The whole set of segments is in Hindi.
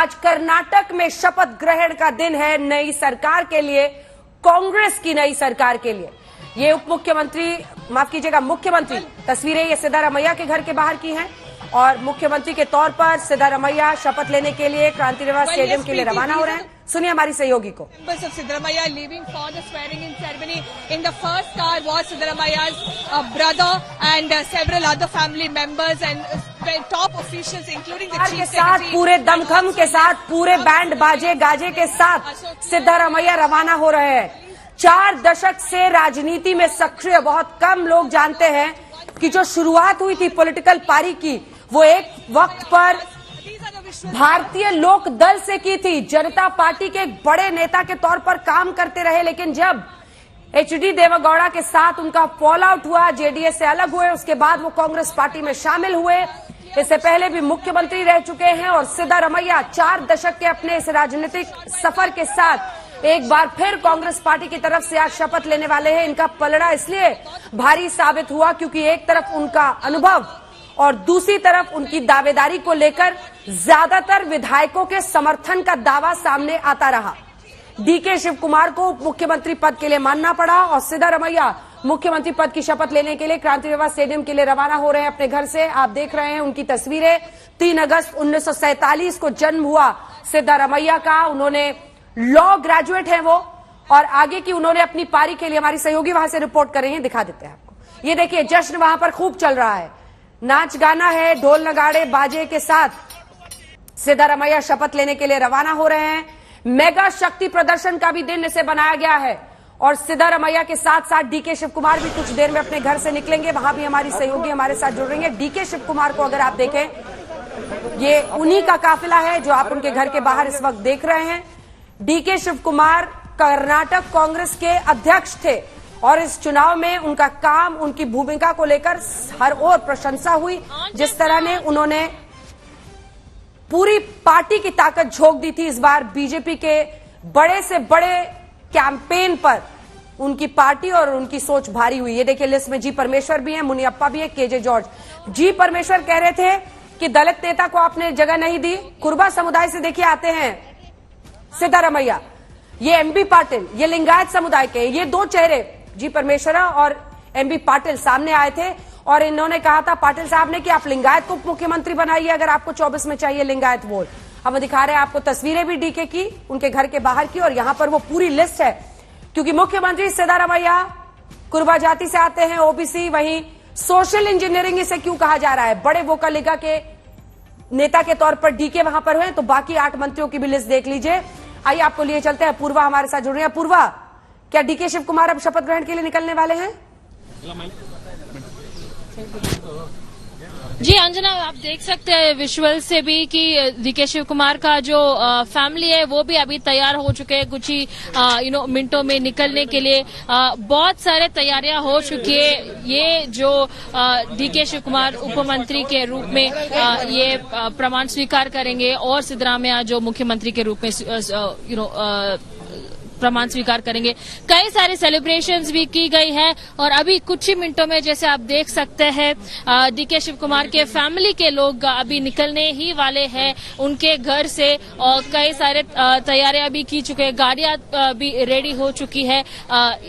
आज कर्नाटक में शपथ ग्रहण का दिन है नई सरकार के लिए, कांग्रेस की नई सरकार के लिए। ये उप मुख्यमंत्री, माफ कीजिएगा मुख्यमंत्री, तस्वीरें ये सिद्धारमैया के घर के बाहर की हैं और मुख्यमंत्री के तौर पर सिद्धारमैया शपथ लेने के लिए क्रांति निवास स्टेडियम के लिए रवाना हो रहे हैं। सुनिए हमारी सहयोगी को। Members of Siddaramaiah leaving for the swearing-in ceremony. In the first car was Siddaramaiah's brother and several other family members and top officials, including the chief secretary. पूरे दमखम के साथ, पूरे बैंड बाजे गाजे के साथ सिद्धारमैया रवाना हो रहे हैं। 4 दशक से राजनीति में सक्रिय बहुत कम लोग जानते हैं कि जो शुरुआत हुई थी पॉलिटिकल पारी की, वो एक वक्त पर भारतीय लोक दल से की थी। जनता पार्टी के एक बड़े नेता के तौर पर काम करते रहे, लेकिन जब एचडी देवेगौड़ा के साथ उनका फॉल आउट हुआ, जेडीएस से अलग हुए, उसके बाद वो कांग्रेस पार्टी में शामिल हुए। इससे पहले भी मुख्यमंत्री रह चुके हैं और सिद्धारमैया 4 दशक के अपने इस राजनीतिक सफर के साथ एक बार फिर कांग्रेस पार्टी की तरफ से आज शपथ लेने वाले हैं। इनका पलड़ा इसलिए भारी साबित हुआ क्योंकि एक तरफ उनका अनुभव और दूसरी तरफ उनकी दावेदारी को लेकर ज्यादातर विधायकों के समर्थन का दावा सामने आता रहा। डीके शिव कुमार को उप मुख्यमंत्री पद के लिए मानना पड़ा और सिद्धारमैया मुख्यमंत्री पद की शपथ लेने के लिए क्रांति निवास स्टेडियम के लिए रवाना हो रहे हैं अपने घर से। आप देख रहे हैं उनकी तस्वीरें। 3 अगस्त 1947 को जन्म हुआ सिद्धारमैया का। उन्होंने लॉ ग्रेजुएट है वो, और आगे की उन्होंने अपनी पारी के लिए, हमारी सहयोगी वहां से रिपोर्ट कर रही हैं, दिखा देते हैं आपको। ये देखिए जश्न वहां पर खूब चल रहा है, नाच गाना है, ढोल नगाड़े बाजे के साथ सिद्धारमैया शपथ लेने के लिए रवाना हो रहे हैं। मेगा शक्ति प्रदर्शन का भी दिन इसे बनाया गया है और सिद्धारमैया के साथ साथ डीके शिव कुमार भी कुछ देर में अपने घर से निकलेंगे। वहां भी हमारी सहयोगी हमारे साथ जुड़ रही है। डीके शिव कुमार को अगर आप देखें, ये उन्हीं का काफिला है जो आप उनके घर के बाहर इस वक्त देख रहे हैं। डीके शिव कुमार कर्नाटक कांग्रेस के अध्यक्ष थे और इस चुनाव में उनका काम, उनकी भूमिका को लेकर हर ओर प्रशंसा हुई। जिस तरह ने उन्होंने पूरी पार्टी की ताकत झोंक दी थी इस बार बीजेपी के बड़े से बड़े कैंपेन पर, उनकी पार्टी और उनकी सोच भारी हुई। ये देखिए लिस्ट में जी परमेश्वर भी है, मुनियप्पा भी है, केजे जॉर्ज। जी परमेश्वर कह रहे थे कि दलित नेता को आपने जगह नहीं दी। कुर्बा समुदाय से देखिए आते हैं सिद्धारमैया, ये एमबी पाटिल, ये लिंगायत समुदाय के, ये 2 चेहरे जी परमेश्वरा और एमबी पाटिल सामने आए थे और इन्होंने कहा था पाटिल साहब ने कि आप लिंगायत को मुख्यमंत्री बनाइए अगर आपको 24 में चाहिए लिंगायत वोट। हम दिखा रहे हैं आपको तस्वीरें भी डीके की, उनके घर के बाहर की, और यहां पर वो पूरी लिस्ट है क्योंकि मुख्यमंत्री सिद्धारमैया कुर्बा जाति से आते हैं, ओबीसी। वहीं सोशल इंजीनियरिंग इसे क्यों कहा जा रहा है, बड़े वोकलिगा के नेता के तौर पर डीके वहां पर हुए, तो बाकी 8 मंत्रियों की भी लिस्ट देख लीजिए। आइए आपको लिए चलते हैं, पूर्वा हमारे साथ जुड़ रही है। पूर्वा, क्या डीके शिव कुमार अब शपथ ग्रहण के लिए निकलने वाले हैं? जी अंजना, आप देख सकते हैं विजुअल से भी कि डीके शिव कुमार का जो फैमिली है वो भी अभी तैयार हो चुके हैं कुछ ही मिनटों में निकलने के लिए। बहुत सारे तैयारियां हो चुकी है। ये जो डीके शिव कुमार उपमंत्री के रूप में ये प्रमाण स्वीकार करेंगे और सिद्धरामैया जो मुख्यमंत्री के रूप में प्रमाण स्वीकार करेंगे। कई सारे सेलिब्रेशंस भी की गई है और अभी कुछ ही मिनटों में जैसे आप देख सकते हैं डीके शिव कुमार के फैमिली के लोग अभी निकलने ही वाले हैं उनके घर से और कई सारे तैयारियां भी की चुके हैं, गाड़ियां भी रेडी हो चुकी है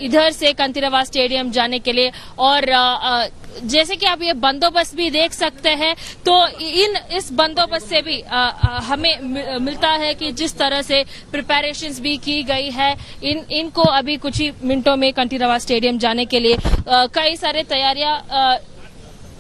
इधर से क्रांति निवास स्टेडियम जाने के लिए। और जैसे कि आप ये बंदोबस्त भी देख सकते हैं, तो इस बंदोबस्त से भी हमें मिलता है कि जिस तरह से प्रिपरेशंस भी की गई है, इनको अभी कुछ ही मिनटों में क्रांति निवास स्टेडियम जाने के लिए कई सारे तैयारियां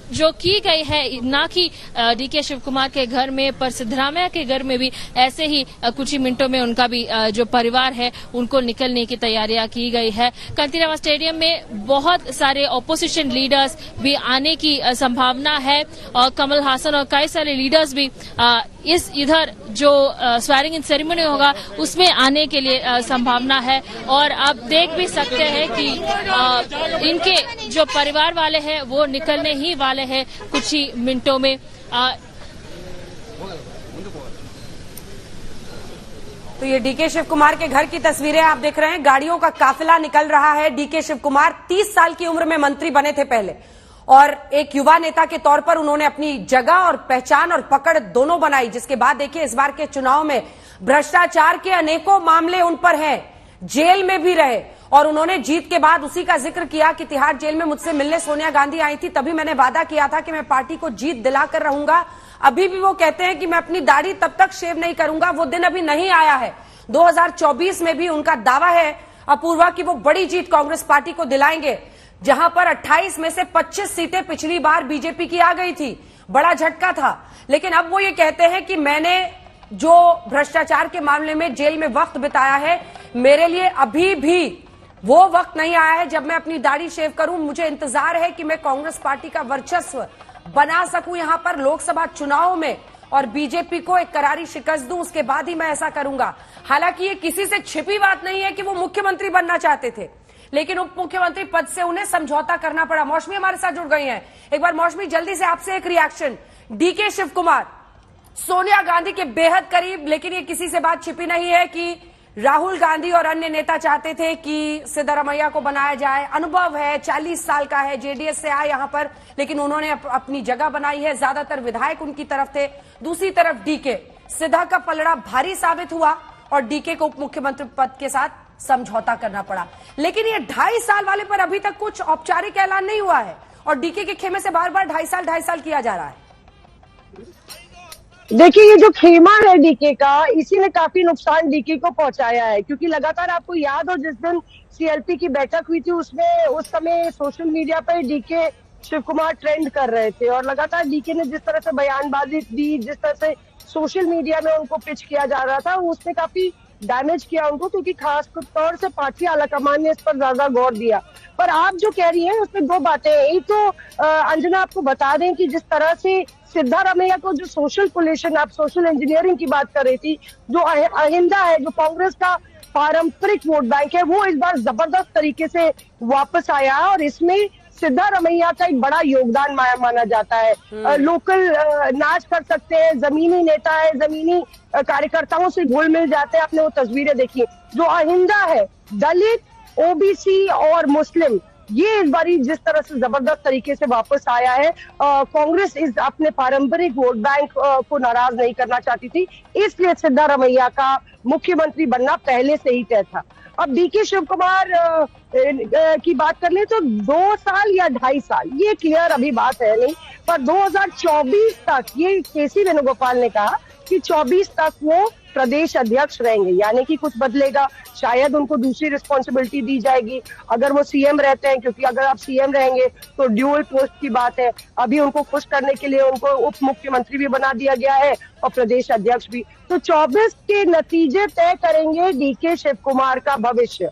जो की गई है, ना कि डीके शिव कुमार के घर में पर सिद्धरामैया के घर में भी ऐसे ही कुछ ही मिनटों में उनका भी जो परिवार है उनको निकलने की तैयारियां की गई है। क्रांति निवास स्टेडियम में बहुत सारे ऑपोजिशन लीडर्स भी आने की संभावना है और कमल हासन और कई सारे लीडर्स भी इधर जो स्वेरिंग इन सेरेमनी होगा उसमें आने के लिए संभावना है। और आप देख भी सकते हैं कि इनके जो परिवार वाले हैं वो निकलने ही वाले हैं कुछ ही मिनटों में। तो ये डीके शिव कुमार के घर की तस्वीरें आप देख रहे हैं। गाड़ियों का काफिला निकल रहा है। डीके शिव कुमार 30 साल की उम्र में मंत्री बने थे पहले और एक युवा नेता के तौर पर उन्होंने अपनी जगह और पहचान और पकड़ दोनों बनाई, जिसके बाद देखिए इस बार के चुनाव में भ्रष्टाचार के अनेकों मामले उन पर हैं, जेल में भी रहे। और उन्होंने जीत के बाद उसी का जिक्र किया कि तिहाड़ जेल में मुझसे मिलने सोनिया गांधी आई थी, तभी मैंने वादा किया था कि मैं पार्टी को जीत दिलाकर रहूंगा। अभी भी वो कहते हैं कि मैं अपनी दाढ़ी तब तक शेव नहीं करूंगा, वो दिन अभी नहीं आया है। 2024 में भी उनका दावा है अपूर्वा कि वो बड़ी जीत कांग्रेस पार्टी को दिलाएंगे, जहां पर 28 में से 25 सीटें पिछली बार बीजेपी की आ गई थी, बड़ा झटका था। लेकिन अब वो ये कहते हैं कि मैंने जो भ्रष्टाचार के मामले में जेल में वक्त बिताया है, मेरे लिए अभी भी वो वक्त नहीं आया है जब मैं अपनी दाढ़ी शेव करूं। मुझे इंतजार है कि मैं कांग्रेस पार्टी का वर्चस्व बना सकूं यहां पर लोकसभा चुनाव में और बीजेपी को एक करारी शिकस्त दूं, उसके बाद ही मैं ऐसा करूंगा। हालांकि ये किसी से छिपी बात नहीं है कि वो मुख्यमंत्री बनना चाहते थे, लेकिन उप मुख्यमंत्री पद से उन्हें समझौता करना पड़ा। मौसमी हमारे साथ जुड़ गई हैं। एक बार मौसमी, जल्दी से आपसे एक रिएक्शन। डीके शिव कुमार सोनिया गांधी के बेहद करीब, लेकिन ये किसी से बात छिपी नहीं है कि राहुल गांधी और अन्य नेता चाहते थे कि सिद्धारमैया को बनाया जाए। अनुभव है, 40 साल का है, जेडीएस से आए यहां पर, लेकिन उन्होंने अपनी जगह बनाई है। ज्यादातर विधायक उनकी तरफ थे। दूसरी तरफ डीके, सिद्धा का पलड़ा भारी साबित हुआ और डीके को उप मुख्यमंत्री पद के साथ समझौता करना पड़ा। लेकिन ये 2.5 साल वाले पर अभी तक कुछ औपचारिक ऐलान नहीं हुआ है और डीके के खेमे से बार बार 2.5 साल किया जा रहा है। देखिए, ये जो खेमा है डीके का, इसी ने काफी नुकसान डीके को पहुंचाया है, क्योंकि लगातार आपको याद हो जिस दिन सीएलपी की बैठक हुई थी, उसमें उस समय सोशल मीडिया पर डीके शिव कुमार ट्रेंड कर रहे थे और लगातार डीके ने जिस तरह से बयानबाजी दी, जिस तरह से सोशल मीडिया में उनको पिच किया जा रहा था, उसने काफी डैमेज किया उनको, क्योंकि खास तौर से पार्टी आलाकमान ने इस पर ज्यादा गौर दिया। पर आप जो कह रही हैं उसमें दो बातें हैं। एक तो अंजना आपको बता दें कि जिस तरह से सिद्धारमैया को जो सोशल पोल्यूशन, आप सोशल इंजीनियरिंग की बात कर रही थी, जो अहिंदा है, जो कांग्रेस का पारंपरिक वोट बैंक है, वो इस बार जबरदस्त तरीके से वापस आया और इसमें सिद्धारमैया का एक बड़ा योगदान माना जाता है। लोकल नाच कर सकते हैं, जमीनी नेता है, जमीनी कार्यकर्ताओं से घुल मिल जाते हैं। आपने वो तस्वीरें देखी। जो अहिंदा है, दलित, ओबीसी और मुस्लिम, ये इस बारी जिस तरह से जबरदस्त तरीके से वापस आया है, कांग्रेस इस अपने पारंपरिक वोट बैंक को नाराज नहीं करना चाहती थी, इसलिए सिद्धारमैया का मुख्यमंत्री बनना पहले से ही तय था। अब डीके शिव कुमार की बात कर ले तो 2 साल या 2.5 साल, ये क्लियर अभी बात है नहीं, पर 2024 तक, ये केसी वेणुगोपाल ने कहा कि 24 तक वो प्रदेश अध्यक्ष रहेंगे, यानी कि कुछ बदलेगा, शायद उनको दूसरी रिस्पॉन्सिबिलिटी दी जाएगी अगर वो सीएम रहते हैं, क्योंकि अगर आप सीएम रहेंगे तो ड्यूअल पोस्ट की बात है। अभी उनको खुश करने के लिए उनको उप मुख्यमंत्री भी बना दिया गया है और प्रदेश अध्यक्ष भी। तो 24 के नतीजे तय करेंगे डीके शिव कुमार का भविष्य।